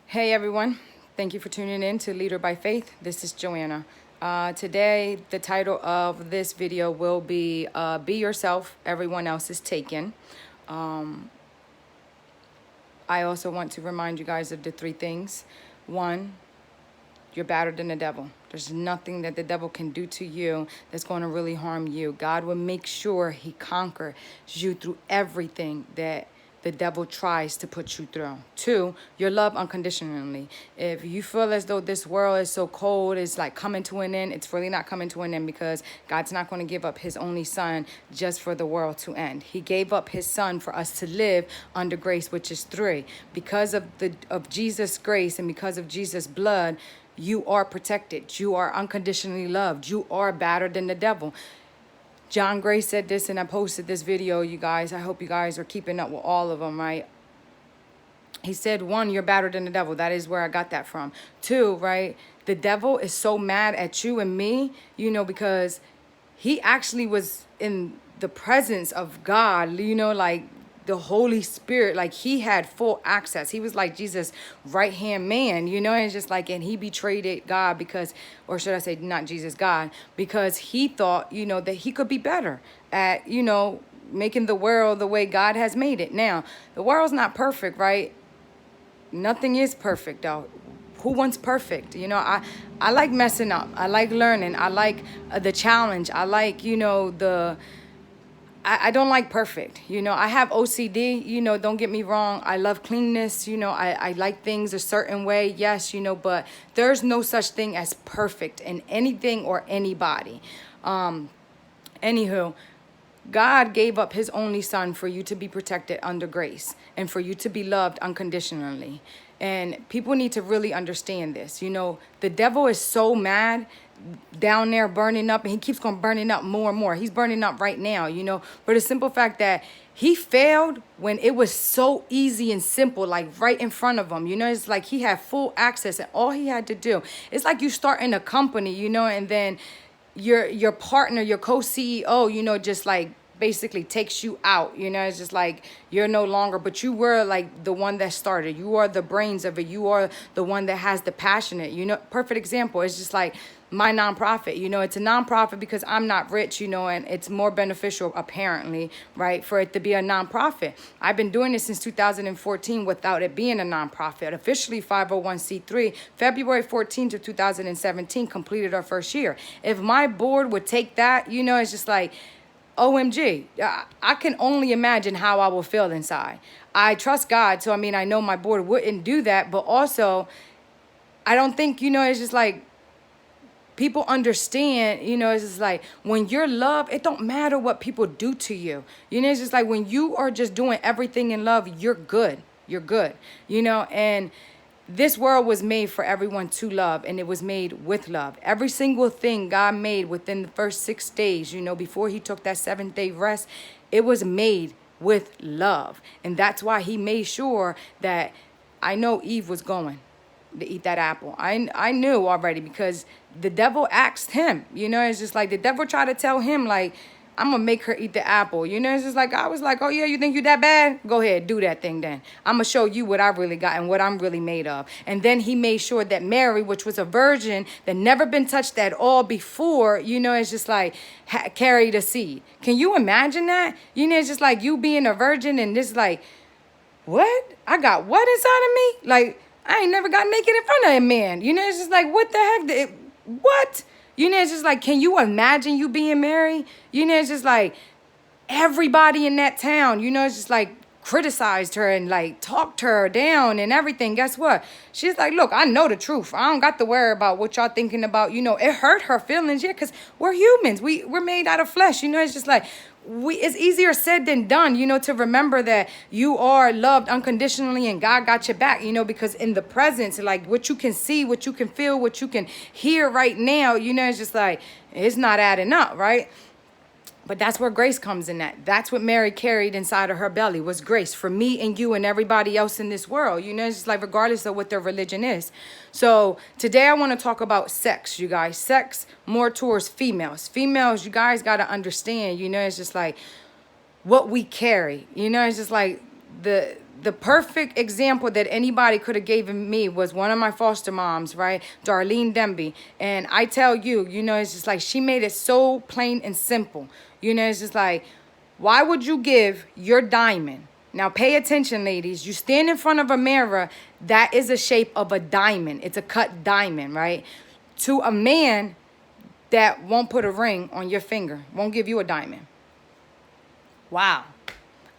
Hey everyone, thank you for tuning in to Leader by Faith. This is Joanna. Today, the title of this video will be Be Yourself, Everyone Else is Taken. I also want to remind you guys of the three things. One, you're better than the devil. There's nothing that the devil can do to you that's going to really harm you. God will make sure he conquers you through everything that the devil tries to put you through. Two, you're loved unconditionally. If you feel as though this world is so cold, it's like coming to an end, it's really not coming to an end, because God's not going to give up his only son just for the world to end. He gave up his son for us to live under grace, which is three. Because of Jesus' grace and because of Jesus' blood, you are protected. You are unconditionally loved. You are better than the devil. John Gray said this, and I posted this video, you guys. I hope you guys are keeping up with all of them, right? He said, one, you're better than the devil. That is where I got that from. Two, right? The devil is so mad at you and me, because he actually was in the presence of God, like the Holy Spirit, like he had full access. He was like Jesus' right-hand man, and it's just like, and he betrayed it, God, because, or should I say not Jesus, God, because he thought, that he could be better at, making the world the way God has made it. Now, the world's not perfect, right? Nothing is perfect, though. Who wants perfect? I like messing up. I like learning. I like the challenge. I like, I don't like perfect. I have OCD, don't get me wrong. I love cleanness. I like things a certain way. Yes, but there's no such thing as perfect in anything or anybody. Anywho, God gave up his only son for you to be protected under grace and for you to be loved unconditionally. And people need to really understand this. The devil is so mad down there burning up, and he keeps going burning up more and more. He's burning up right now, but the simple fact that he failed when it was so easy and simple, like right in front of him. It's like he had full access, and all he had to do, it's like you start in a company, and then your partner, your co-CEO, just like basically takes you out. It's just like you're no longer, but you were like the one that started. You are the brains of it. You are the one that has the passionate. Perfect example. It's just like my nonprofit. It's a nonprofit because I'm not rich, and it's more beneficial apparently, right, for it to be a nonprofit. I've been doing this since 2014 without it being a nonprofit. Officially 501c3, February 14th of 2017 completed our first year. If my board would take that, it's just like, OMG, I can only imagine how I will feel inside. I trust God, so I know my board wouldn't do that, but also, I don't think, it's just like, people understand, it's just like, when you're loved, it don't matter what people do to you. It's just like, when you are just doing everything in love, you're good. You're good, and this world was made for everyone to love, and it was made with love. Every single thing God made within the first 6 days, before he took that 7th-day rest, it was made with love. And that's why he made sure that, I know Eve was going to eat that apple. I knew already, because the devil asked him, it's just like the devil tried to tell him, like, I'm going to make her eat the apple. It's just like, I was like, oh yeah, you think you that bad? Go ahead, do that thing then. I'm going to show you what I really got and what I'm really made of. And then he made sure that Mary, which was a virgin that never been touched at all before, it's just like, carried a seed. Can you imagine that? It's just like you being a virgin, and this like, what? I got what inside of me? Like, I ain't never got naked in front of a man. It's just like, what the heck? What? It's just like, can you imagine you being married? It's just like everybody in that town, it's just like criticized her and like talked her down and everything. Guess what? She's like, look, I know the truth. I don't got to worry about what y'all thinking about. It hurt her feelings, yeah, because we're humans. We're made out of flesh. It's just like, it's easier said than done, to remember that you are loved unconditionally and God got your back, because in the presence, like what you can see, what you can feel, what you can hear right now, it's just like, it's not adding up, right? But that's where grace comes in at. That's what Mary carried inside of her belly, was grace for me and you and everybody else in this world. It's just like, regardless of what their religion is. So today I want to talk about sex, you guys. Sex more towards females. Females, you guys got to understand, it's just like what we carry. It's just like the the perfect example that anybody could have given me was one of my foster moms, right? Darlene Demby. And I tell you, you know, it's just like she made it so plain and simple. You know, it's just like, why would you give your diamond? Now pay attention, ladies. You stand in front of a mirror, that is a shape of a diamond. It's a cut diamond, right? To a man that won't put a ring on your finger, won't give you a diamond. Wow.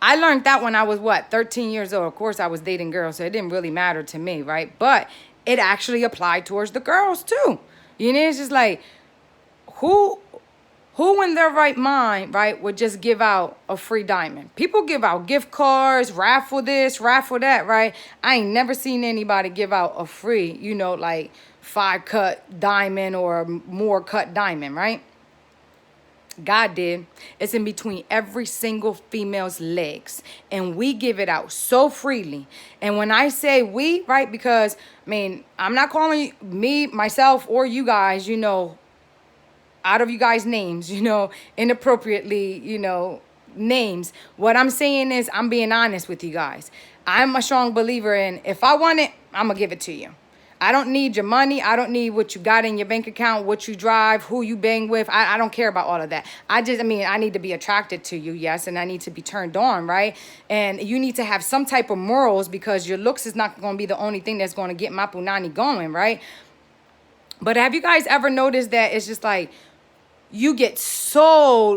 I learned that when I was, 13 years old. Of course, I was dating girls, so it didn't really matter to me, right? But it actually applied towards the girls, too. You know, it's just like, who in their right mind, right, would just give out a free diamond? People give out gift cards, raffle this, raffle that, right? I ain't never seen anybody give out a free, you know, like 5-cut diamond or more cut diamond, right? God did. It's in between every single female's legs. And we give it out so freely. And when I say we, right, because, I mean, I'm not calling me, myself, or you guys, you know, out of you guys' names, you know, inappropriately, you know, names. What I'm saying is I'm being honest with you guys. I'm a strong believer in, if I want it, I'm going to give it to you. I don't need your money. I don't need what you got in your bank account, what you drive, who you bang with. I don't care about all of that. I need to be attracted to you, yes, and I need to be turned on, right? And you need to have some type of morals, because your looks is not going to be the only thing that's going to get my punani going, right? But have you guys ever noticed that it's just like you get so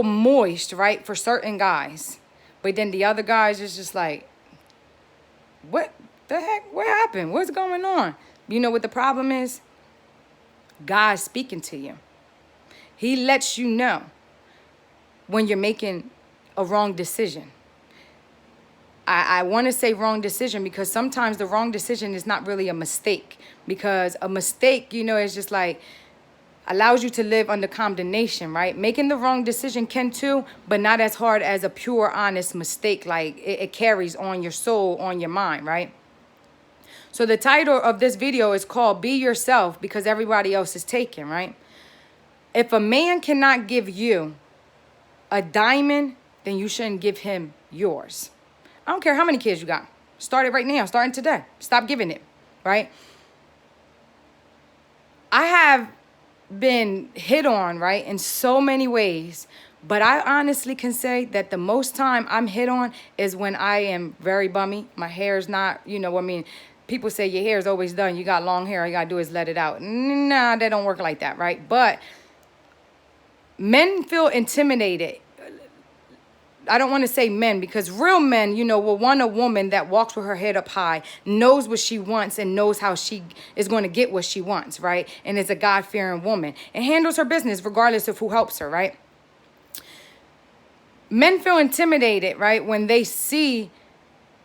moist, right, for certain guys, but then the other guys is just like, what the heck? What happened? What's going on? You know what the problem is? God's speaking to you. He lets you know when you're making a wrong decision. I want to say wrong decision because sometimes the wrong decision is not really a mistake, because a mistake, you know, is just like allows you to live under condemnation, right? Making the wrong decision can too, but not as hard as a pure, honest mistake. Like it carries on your soul, on your mind, right? So the title of this video is called Be Yourself, because everybody else is taken, right? If a man cannot give you a diamond, then you shouldn't give him yours. I don't care how many kids you got. Start it right now, starting today. Stop giving it, right? I have been hit on, right, in so many ways, but I honestly can say that the most time I'm hit on is when I am very bummy. My hair is not, you know, I mean, people say your hair is always done. You got long hair. All you got to do is let it out. Nah, that don't work like that, right? But men feel intimidated. I don't want to say men, because real men, you know, will want a woman that walks with her head up high, knows what she wants, and knows how she is going to get what she wants, right? And is a God-fearing woman and handles her business regardless of who helps her, right? Men feel intimidated, right, when they see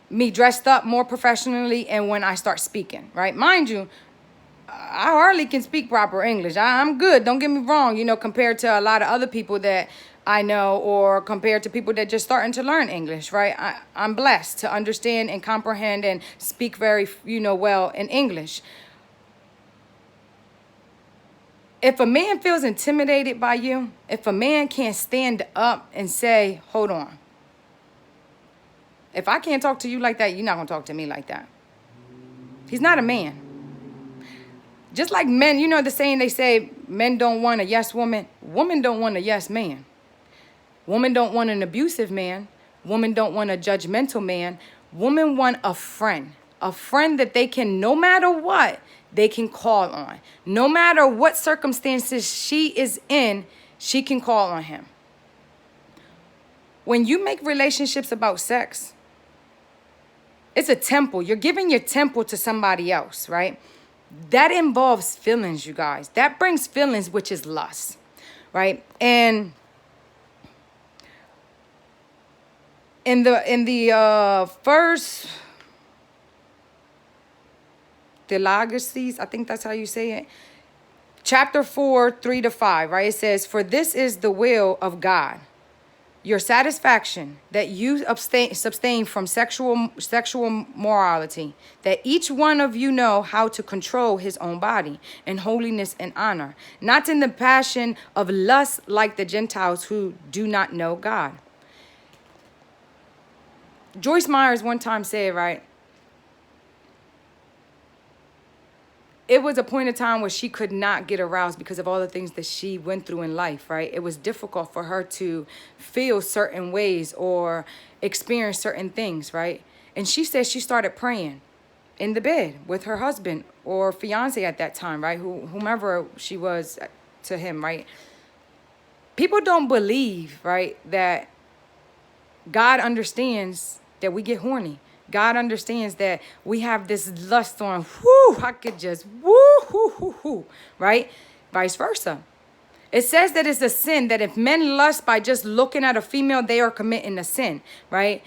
me dressed up more professionally and when I start speaking, right? Mind you, I hardly can speak proper English. I'm good, don't get me wrong, you know, compared to a lot of other people that I know, or compared to people that just starting to learn English, right? I'm blessed to understand and comprehend and speak very, you know, well in English. If a man feels intimidated by you, if a man can't stand up and say, hold on, if I can't talk to you like that, you're not going to talk to me like that. He's not a man. Just like men, you know the saying they say, men don't want a yes woman. Women don't want a yes man. Women don't want an abusive man. Women don't want a judgmental man. Women want a friend that they can, no matter what, they can call on. No matter what circumstances she is in, she can call on him. When you make relationships about sex, it's a temple. You're giving your temple to somebody else, right? That involves feelings, you guys. That brings feelings, which is lust, right? And in the first Theologies, I think that's how you say it, chapter 4, 3-5, right? It says, for this is the will of God, your satisfaction, that you abstain from sexual morality, that each one of you know how to control his own body in holiness and honor, not in the passion of lust like the Gentiles who do not know God. Joyce Myers one time said, right, it was a point in time where she could not get aroused because of all the things that she went through in life, right? It was difficult for her to feel certain ways or experience certain things, right? And she said she started praying in the bed with her husband or fiance at that time, right? Whomever she was to him, right? People don't believe, right, that God understands that we get horny. God understands that we have this lust on, whoo, I could just, woo, hoo, hoo, hoo, right? Vice versa. It says that it's a sin, that if men lust by just looking at a female, they are committing a sin, right?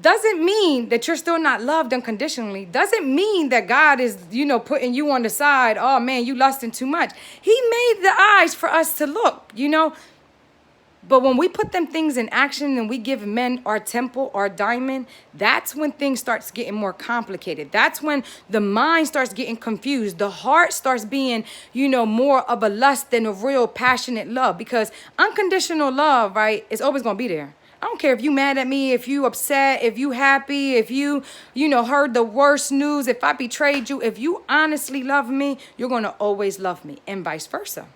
Doesn't mean that you're still not loved unconditionally. Doesn't mean that God is, putting you on the side. Oh, man, you lusting too much. He made the eyes for us to look, But when we put them things in action and we give men our temple, our diamond, that's when things starts getting more complicated. That's when the mind starts getting confused. The heart starts being, more of a lust than a real passionate love. Because unconditional love, right, is always going to be there. I don't care if you mad at me, if you upset, if you happy, if you heard the worst news, if I betrayed you. If you honestly love me, you're going to always love me, and vice versa.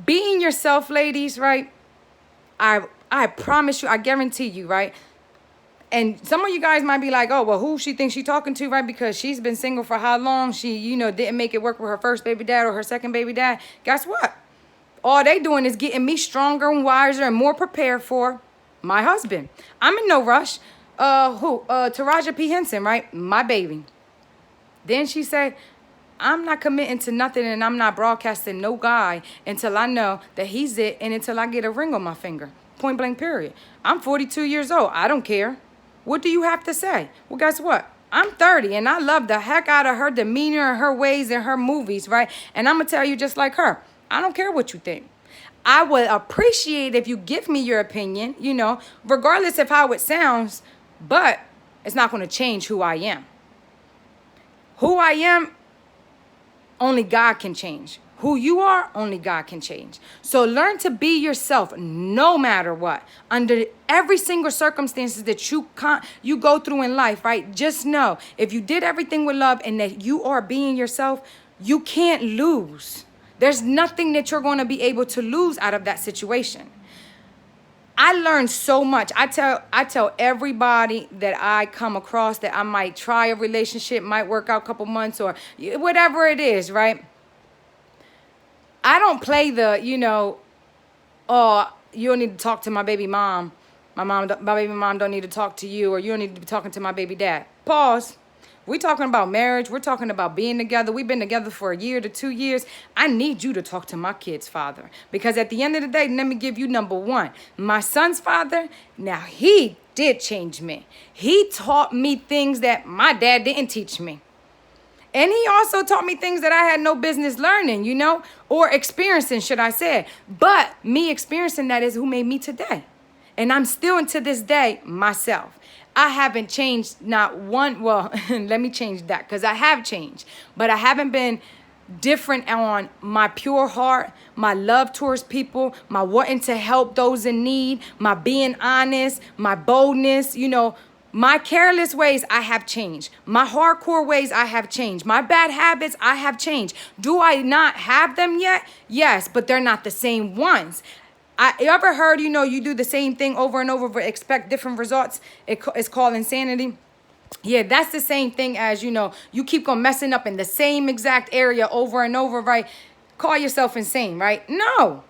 Being yourself, ladies, right? I promise you, I guarantee you, right? And some of you guys might be like, oh, well, who she thinks she's talking to, right? Because she's been single for how long? She, didn't make it work with her first baby dad or her second baby dad. Guess what? All they doing is getting me stronger and wiser and more prepared for my husband. I'm in no rush. Taraja P. Henson, right? My baby. Then she said, I'm not committing to nothing and I'm not broadcasting no guy until I know that he's it and until I get a ring on my finger. Point blank period. I'm 42 years old. I don't care. What do you have to say? Well, guess what? I'm 30 and I love the heck out of her demeanor and her ways and her movies, right? And I'm going to tell you just like her. I don't care what you think. I would appreciate if you give me your opinion, regardless of how it sounds, but it's not going to change who I am. Who I am, only God can change. Who you are, only God can change. So learn to be yourself no matter what. Under every single circumstances that you go through in life, right? Just know if you did everything with love and that you are being yourself, you can't lose. There's nothing that you're going to be able to lose out of that situation. I learned so much. I tell everybody that I come across that I might try a relationship, might work out a couple months or whatever it is, right? I don't play the, oh, you don't need to talk to my baby mom. My baby mom don't need to talk to you, or you don't need to be talking to my baby dad. Pause. We're talking about marriage. We're talking about being together. We've been together for a year to 2 years. I need you to talk to my kid's father. Because at the end of the day, let me give you number one. My son's father, now he did change me. He taught me things that my dad didn't teach me. And he also taught me things that I had no business learning, or experiencing, should I say. But me experiencing that is who made me today. And I'm still, to this day, myself. I haven't changed not one. Well, let me change that, because I have changed. But I haven't been different on my pure heart, my love towards people, my wanting to help those in need, my being honest, my boldness, my careless ways, I have changed. My hardcore ways, I have changed. My bad habits, I have changed. Do I not have them yet? Yes, but they're not the same ones. You ever heard, you do the same thing over and over, but expect different results? It's called insanity. Yeah, that's the same thing as, you keep on messing up in the same exact area over and over, right? Call yourself insane, right? No.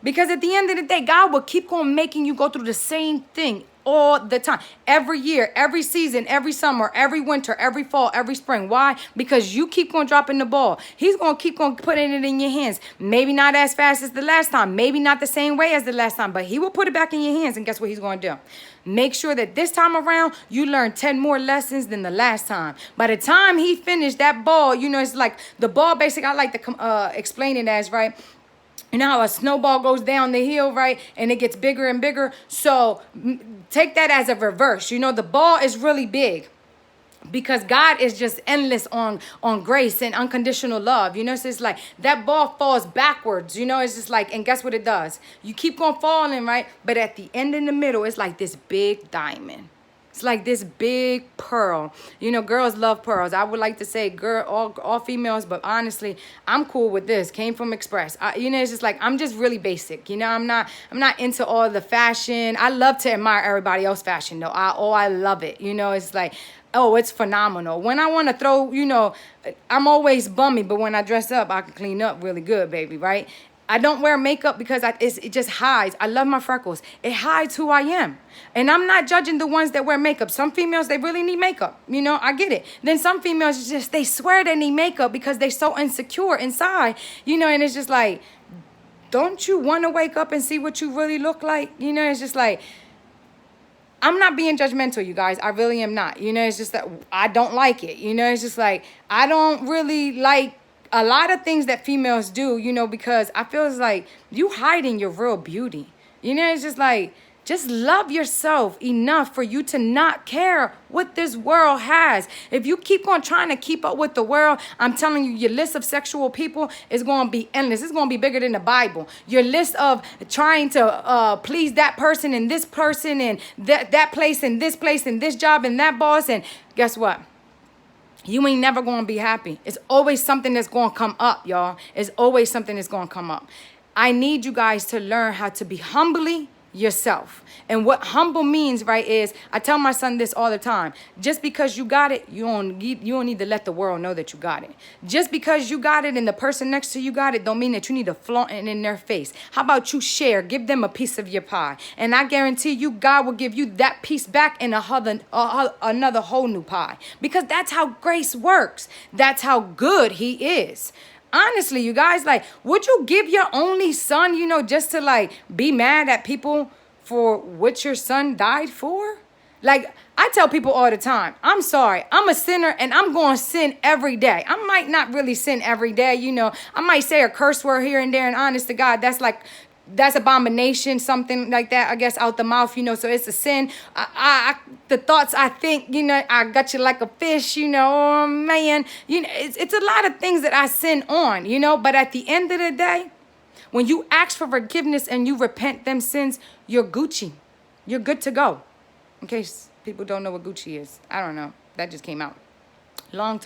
Because at the end of the day, God will keep on making you go through the same thing all the time. Every year, every season, every summer, every winter, every fall, every spring. Why? Because you keep on dropping the ball. He's going to keep on putting it in your hands. Maybe not as fast as the last time. Maybe not the same way as the last time. But he will put it back in your hands. And guess what he's going to do? Make sure that this time around, you learn 10 more lessons than the last time. By the time he finished that ball, it's like the ball, basically, I like to explain it as, right? You know how a snowball goes down the hill, right? And it gets bigger and bigger. So take that as a reverse. The ball is really big. because God is just endless on grace and unconditional love. You know, so it's like that ball falls backwards. You know, it's just like, and guess what it does? You keep on falling, right? But at the end in the middle, it's like this big diamond. It's like this big pearl. You know, girls love pearls. I would like to say all females, but honestly, I'm cool with this. Came from Express. You know, it's just like, I'm just really basic. You know, I'm not into all the fashion. I love to admire everybody else's fashion though. I love it. You know, it's like, oh, it's phenomenal. When I want to throw, you know, I'm always bummy, but when I dress up, I can clean up really good, baby, right? I don't wear makeup because it just hides. I love my freckles. It hides who I am. And I'm not judging the ones that wear makeup. Some females, they really need makeup. You know, I get it. Then some females just, they swear they need makeup because they're so insecure inside. You know, and it's just like, don't you want to wake up and see what you really look like? You know, it's just like, I'm not being judgmental, you guys. I really am not. You know, it's just that I don't like it. You know, it's just like, I don't really like a lot of things that females do, you know, because I feel it's like you hiding your real beauty. You know, it's just like, just love yourself enough for you to not care what this world has. If you keep on trying to keep up with the world, I'm telling you, your list of sexual people is going to be endless. It's going to be bigger than the Bible. Your list of trying to please that person and this person and that place and this job and that boss. And guess what? You ain't never going to be happy. It's always something that's going to come up, y'all. It's always something that's going to come up. I need you guys to learn how to be humbly yourself. And what humble means, right, is I tell my son this all the time. Just because you got it, you don't need to let the world know that you got it. Just because you got it and the person next to you got it don't mean that you need to flaunt it in their face. How about you share? Give them a piece of your pie. And I guarantee you, God will give you that piece back in another whole new pie. Because that's how grace works. That's how good he is. Honestly, you guys, like, would you give your only son, you know, just to like be mad at people for what your son died for? Like, I tell people all the time, I'm sorry, I'm a sinner and I'm going to sin every day. I might not really sin every day, you know. I might say a curse word here and there, and honest to God, that's abomination, something like that, I guess, out the mouth, you know, so it's a sin. The thoughts I think, you know, I got you like a fish, you know, oh man, you know, it's a lot of things that I sin on, you know, but at the end of the day, when you ask for forgiveness and you repent them sins, you're Gucci. You're good to go. In case people don't know what Gucci is. I don't know. That just came out. Long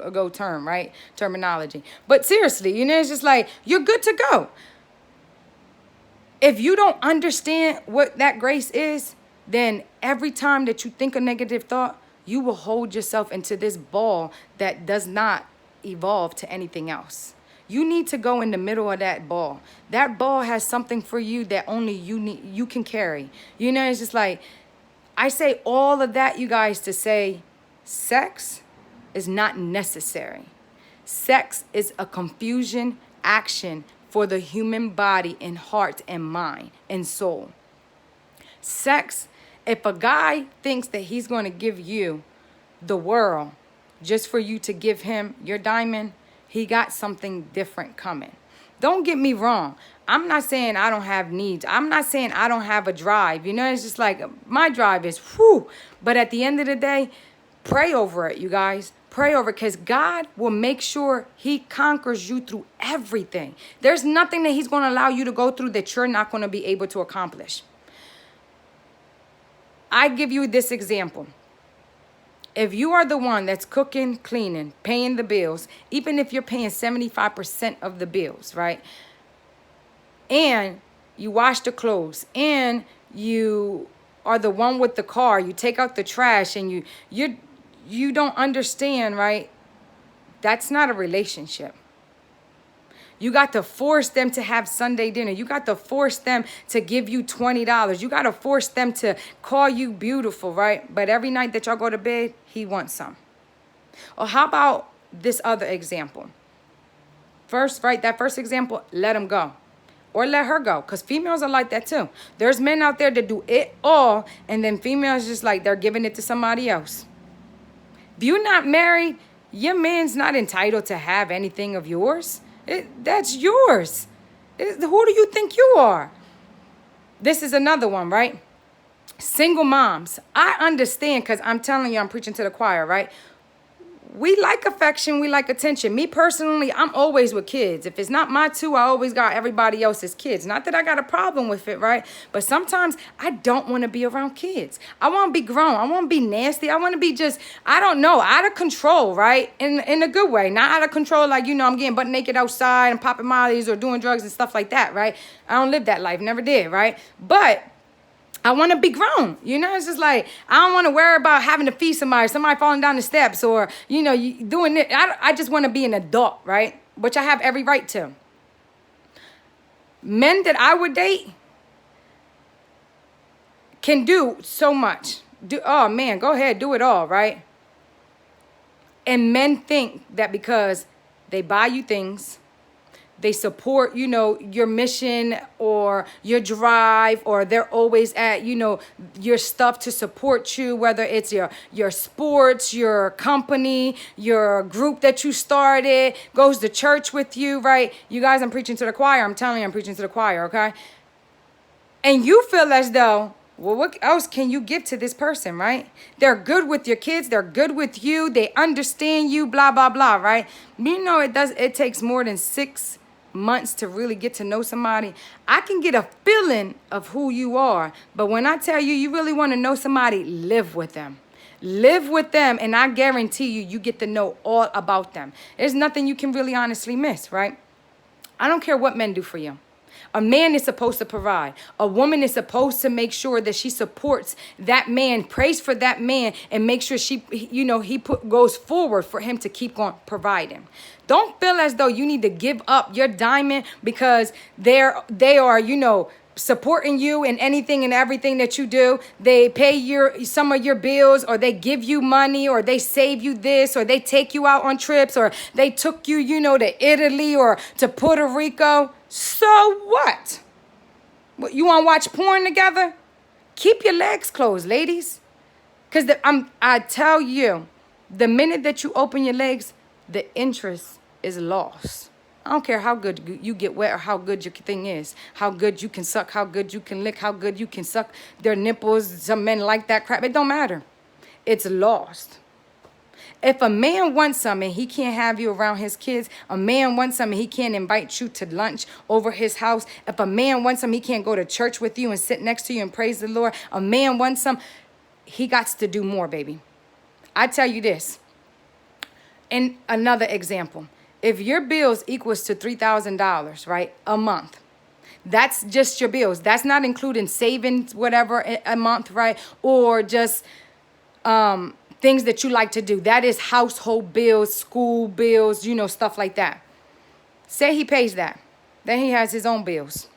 ago term, right? Terminology. But seriously, you know, it's just like, you're good to go. If you don't understand what that grace is, then every time that you think a negative thought, you will hold yourself into this ball that does not evolve to anything else. You need to go in the middle of that ball. That ball has something for you that only you can carry. You know, it's just like, I say all of that, you guys, to say sex is not necessary. Sex is a confusion action for the human body and heart and mind and soul. Sex, if a guy thinks that he's going to give you the world just for you to give him your diamond, he got something different coming. Don't get me wrong. I'm not saying I don't have needs. I'm not saying I don't have a drive. You know, it's just like my drive is whew. But at the end of the day, pray over it, you guys. Pray over it, because God will make sure he conquers you through everything. There's nothing that he's going to allow you to go through that you're not going to be able to accomplish. I give you this example. If you are the one that's cooking, cleaning, paying the bills, even if you're paying 75% of the bills, right? And you wash the clothes, and you are the one with the car, you take out the trash, and you don't understand, right? That's not a relationship. You got to force them to have Sunday dinner. You got to force them to give you $20. You got to force them to call you beautiful, right? But every night that y'all go to bed, he wants some. Or how about this other example? First, right, that first example, let him go. Or let her go, because females are like that too. There's men out there that do it all, and then females just like they're giving it to somebody else. If you're not married, your man's not entitled to have anything of yours. That's yours. Who do you think you are? This is another one, right? Single moms, I understand, because I'm telling you, I'm preaching to the choir, right? We like affection, we like attention. Me personally, I'm always with kids. If it's not my two, I always got everybody else's kids. Not that I got a problem with it, right? But sometimes I don't want to be around kids. I want to be grown. I want to be nasty. I want to be just, I don't know, out of control, right? In a good way. Not out of control like, I'm getting butt naked outside and popping mollies or doing drugs and stuff like that, right? I don't live that life, never did, right? But I want to be grown. It's just like, I don't want to worry about having to feed somebody falling down the steps, or, you doing it. I just want to be an adult, right? Which I have every right to. Men that I would date can do so much. Oh man, go ahead, do it all, right? And men think that because they buy you things, they support, your mission or your drive, or they're always at, your stuff to support you, whether it's your sports, your company, your group that you started, goes to church with you, right? You guys, I'm preaching to the choir. I'm telling you, I'm preaching to the choir, okay? And you feel as though, well, what else can you give to this person, right? They're good with your kids. They're good with you. They understand you, blah, blah, blah, right? It takes more than 6 months to really get to know somebody. I can get a feeling of who you are, but when I tell you, you really want to know somebody, live with them. Live with them, and I guarantee you get to know all about them. There's nothing you can really honestly miss, right? I don't care what men do for you. A man is supposed to provide. A woman is supposed to make sure that she supports that man, prays for that man, and make sure goes forward for him to keep on providing. Don't feel as though you need to give up your diamond because they are, supporting you in anything and everything that you do. They pay some of your bills, or they give you money, or they save you this, or they take you out on trips, or they took you, to Italy or to Puerto Rico. So what? You want to watch porn together? Keep your legs closed, ladies. Because I tell you, the minute that you open your legs, the interest is lost. I don't care how good you get wet or how good your thing is, how good you can suck, how good you can lick, how good you can suck their nipples. Some men like that crap. It don't matter. It's lost. If a man wants something, he can't have you around his kids. A man wants something, he can't invite you to lunch over his house. If a man wants something, he can't go to church with you and sit next to you and praise the Lord. A man wants something, he got to do more, baby. I tell you this. And another example. If your bills equals to $3,000, right, a month, that's just your bills. That's not including savings, whatever, a month, right? Or just things that you like to do. That is household bills, school bills, stuff like that. Say he pays that. Then he has his own bills.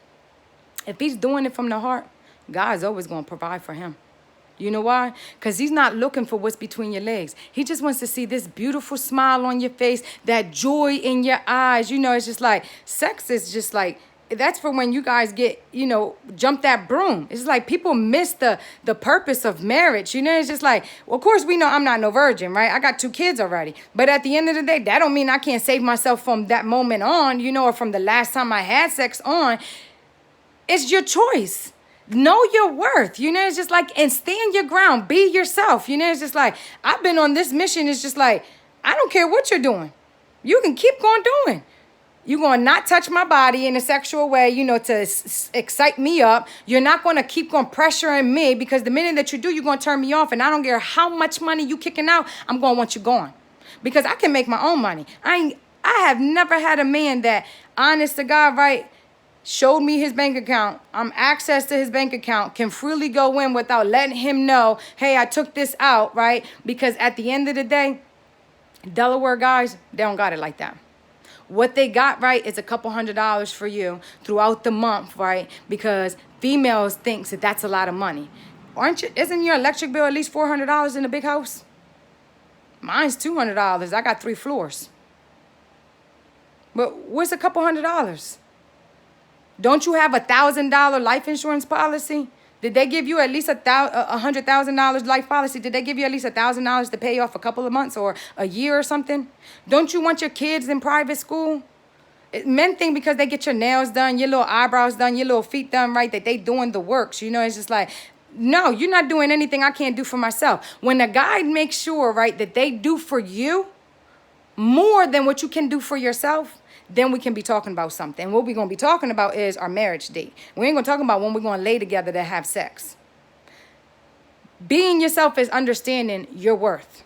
If he's doing it from the heart, God's always going to provide for him. You know why? Because he's not looking for what's between your legs. He just wants to see this beautiful smile on your face, that joy in your eyes. It's just like, sex is just like, that's for when you guys get, jump that broom. It's like people miss the purpose of marriage. It's just like, well, of course we know I'm not no virgin, right? I got 2 kids already. But at the end of the day, that don't mean I can't save myself from that moment on, or from the last time I had sex on. It's your choice. Know your worth, it's just like, and stand your ground, be yourself, it's just like, I've been on this mission. It's just like, I don't care what you're doing. You can keep going doing. You're going to not touch my body in a sexual way, to excite me up. You're not going to keep on pressuring me, because the minute that you do, you're going to turn me off. And I don't care how much money you kicking out. I'm going to want you gone, because I can make my own money. I have never had a man that, honest to God, right, showed me his bank account, access to his bank account, can freely go in without letting him know, hey, I took this out, right? Because at the end of the day, Delaware guys, they don't got it like that. What they got, right, is a couple $100s for you throughout the month, right? Because females thinks that that's a lot of money. Isn't your electric bill at least $400 in a big house? Mine's $200. I got 3 floors. But what's a couple $100? Don't you have $1,000 life insurance policy? Did they give you at least $100,000 life policy? Did they give you at least $1,000 to pay off a couple of months or a year or something? Don't you want your kids in private school? Men think because they get your nails done, your little eyebrows done, your little feet done right, that they doing the works. It's just like, No, you're not doing anything I can't do for myself. When a guy makes sure, right, that they do for you more than what you can do for yourself, then we can be talking about something. What we're going to be talking about is our marriage date. We ain't going to talk about when we're going to lay together to have sex. Being yourself is understanding your worth.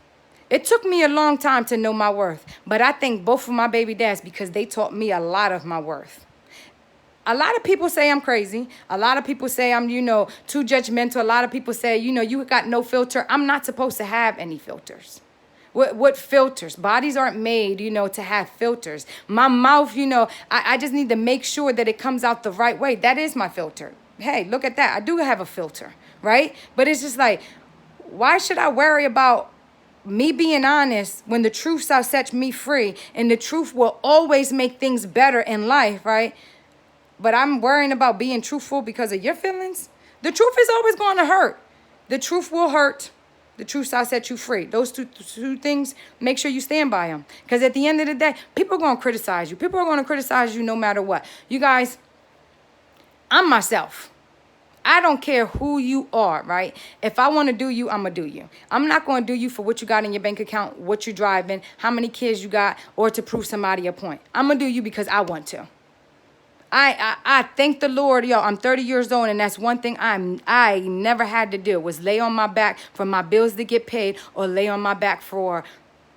It took me a long time to know my worth, but I thank both of my baby dads because they taught me a lot of my worth. A lot of people say I'm crazy. A lot of people say I'm, too judgmental. A lot of people say, you got no filter. I'm not supposed to have any filters. What filters? Bodies aren't made, to have filters. My mouth, I just need to make sure that it comes out the right way. That is my filter. Hey, look at that. I do have a filter, right? But it's just like, why should I worry about me being honest when the truth shall set me free, and the truth will always make things better in life, right? But I'm worrying about being truthful because of your feelings. The truth is always going to hurt. The truth will hurt. The truth shall set you free. Those two things, make sure you stand by them. Because at the end of the day, people are going to criticize you. People are going to criticize you no matter what. You guys, I'm myself. I don't care who you are, right? If I want to do you, I'm going to do you. I'm not going to do you for what you got in your bank account, what you're driving, how many kids you got, or to prove somebody a point. I'm going to do you because I want to. I thank the Lord, I'm 30 years old, and that's one thing I never had to do was lay on my back for my bills to get paid or lay on my back for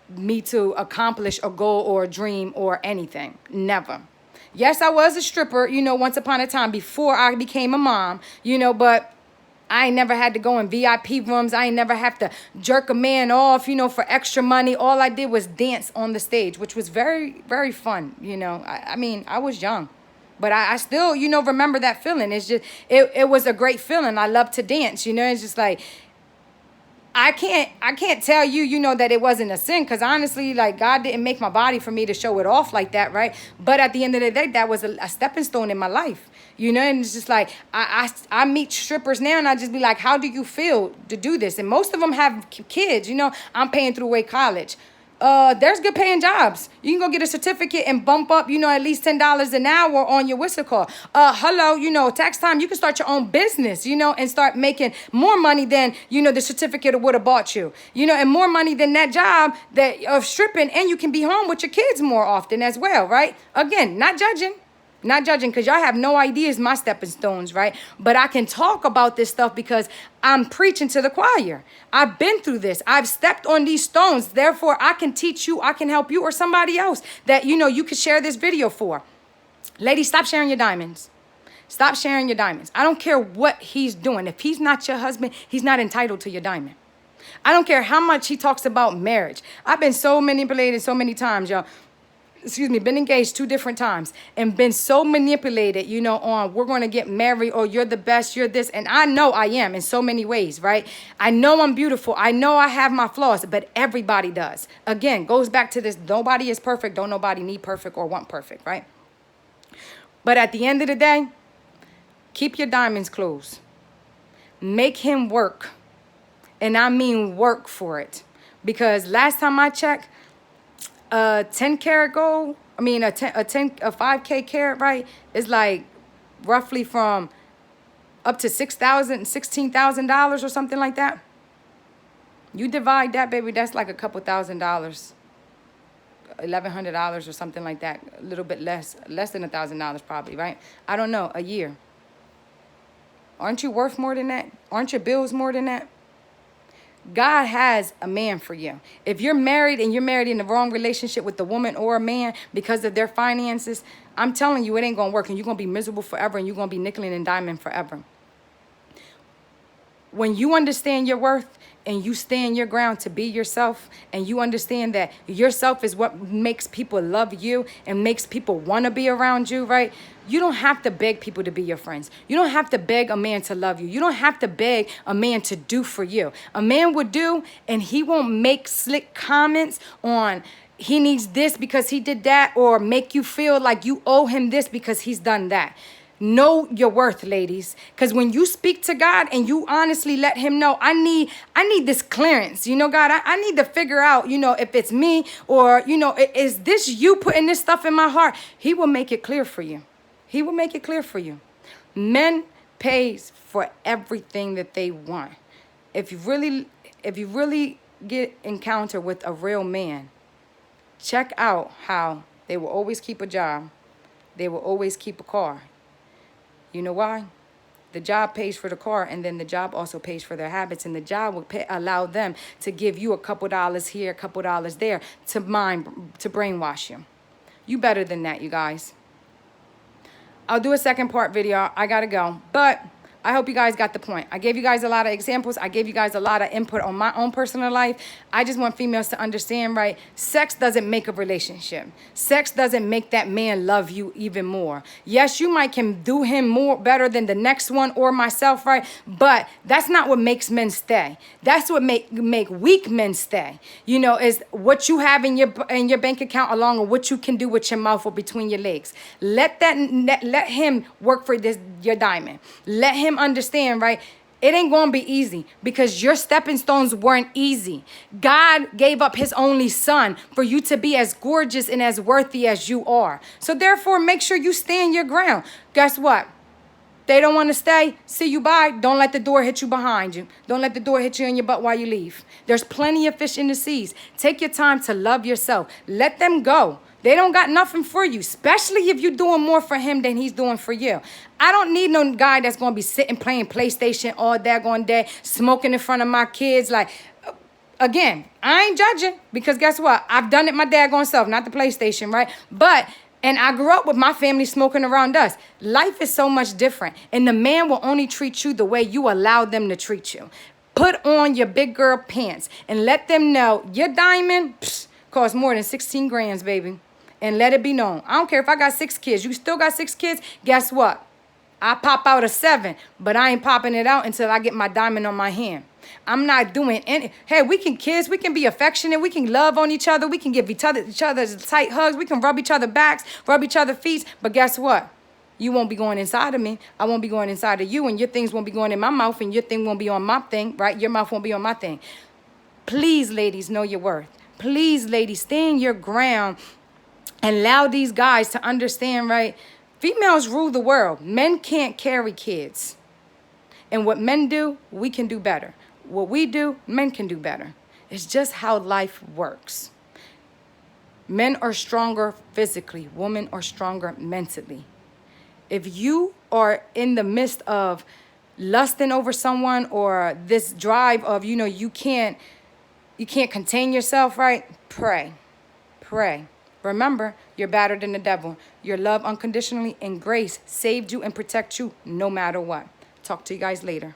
me to accomplish a goal or a dream or anything. Never. Yes, I was a stripper, once upon a time before I became a mom, but I ain't never had to go in VIP rooms. I ain't never have to jerk a man off, for extra money. All I did was dance on the stage, which was very, very fun. I was young. But I still, remember that feeling. It's just, it was a great feeling. I love to dance, It's just like, I can't tell you, that it wasn't a sin. Because honestly, like, God didn't make my body for me to show it off like that, right? But at the end of the day, that was a stepping stone in my life, And it's just like, I meet strippers now and I just be like, how do you feel to do this? And most of them have kids, I'm paying through Way College. There's good paying jobs. You can go get a certificate and bump up, at least $10 an hour on your whistle call. Tax time, you can start your own business, and start making more money than, the certificate would have bought you, and more money than that job of stripping. And you can be home with your kids more often as well, right? Again, not judging. Not judging, because y'all have no ideas my stepping stones, right? But I can talk about this stuff because I'm preaching to the choir. I've been through this. I've stepped on these stones. Therefore, I can teach you, I can help you, or somebody else that, you could share this video for. Ladies, stop sharing your diamonds. Stop sharing your diamonds. I don't care what he's doing. If he's not your husband, he's not entitled to your diamond. I don't care how much he talks about marriage. I've been so manipulated so many times, y'all. Been engaged 2 different times and been so manipulated, on we're going to get married or you're the best, you're this. And I know I am in so many ways, right? I know I'm beautiful. I know I have my flaws, but everybody does. Again, goes back to this. Nobody is perfect. Don't nobody need perfect or want perfect, right? But at the end of the day, keep your diamonds closed. Make him work. And I mean work for it. Because last time I checked, 10 karat gold, a 5K carat, right, is like roughly from up to $16,000 or something like that. You divide that, baby, that's like a couple $1,000, $1,100 or something like that. A little bit less than $1,000 probably, right? I don't know, a year. Aren't you worth more than that? Aren't your bills more than that? God has a man for you. If you're married and you're married in the wrong relationship with a woman or a man because of their finances, I'm telling you, it ain't going to work, and you're going to be miserable forever, and you're going to be nickel and diamond forever. When you understand your worth and you stand your ground to be yourself, and you understand that yourself is what makes people love you and makes people want to be around you, right? You don't have to beg people to be your friends. You don't have to beg a man to love you. You don't have to beg a man to do for you. A man would do, and he won't make slick comments on he needs this because he did that, or make you feel like you owe him this because he's done that. Know your worth, ladies. Because when you speak to God and you honestly let him know, I need this clearance. God, I need to figure out, if it's me or, is this you putting this stuff in my heart? He will make it clear for you. He will make it clear for you. Men, pays for everything that they want. If you really get encounter with a real man, check out how they will always keep a job. They will always keep a car. You know why? The job pays for the car, and then the job also pays for their habits, and the job will allow them to give you a couple dollars here, a couple dollars there to brainwash you. You better than that, you guys. I'll do a second part video. I gotta go, but I hope you guys got the point. I gave you guys a lot of examples. I gave you guys a lot of input on my own personal life. I just want females to understand, right? Sex doesn't make a relationship. Sex doesn't make that man love you even more. Yes, you might can do him more better than the next one or myself, right? But that's not what makes men stay. That's what make weak men stay. You know, is what you have in your bank account along with what you can do with your mouth or between your legs. Let him work for your diamond. Let him understand, right? It ain't gonna be easy because your stepping stones weren't easy. God gave up his only son for you to be as gorgeous and as worthy as you are. So therefore, make sure you stand your ground. Guess what? They don't want to stay. See you bye. Don't let the door hit you behind you. Don't let the door hit you in your butt while you leave. There's plenty of fish in the seas. Take your time to love yourself. Let them go. They don't got nothing for you, especially if you're doing more for him than he's doing for you. I don't need no guy that's going to be sitting playing PlayStation all daggone day, smoking in front of my kids. Like, again, I ain't judging because guess what? I've done it my daggone self, not the PlayStation, right? And I grew up with my family smoking around us. Life is so much different. And the man will only treat you the way you allow them to treat you. Put on your big girl pants and let them know your diamond costs more than 16 grams, baby. And let it be known. I don't care if I got 6 kids. You still got 6 kids? Guess what? I pop out a 7, but I ain't popping it out until I get my diamond on my hand. I'm not doing any. Hey, we can kiss. We can be affectionate. We can love on each other. We can give each other tight hugs. We can rub each other backs, rub each other feet. But guess what? You won't be going inside of me. I won't be going inside of you. And your things won't be going in my mouth. And your thing won't be on my thing, right? Your mouth won't be on my thing. Please, ladies, know your worth. Please, ladies, stand your ground and allow these guys to understand, right? Females rule the world. Men can't carry kids. And what men do, we can do better. What we do, men can do better. It's just how life works. Men are stronger physically. Women are stronger mentally. If you are in the midst of lusting over someone or this drive of, you can't contain yourself, right? Pray. Remember, you're better than the devil. Your love unconditionally and grace saved you and protect you no matter what. Talk to you guys later.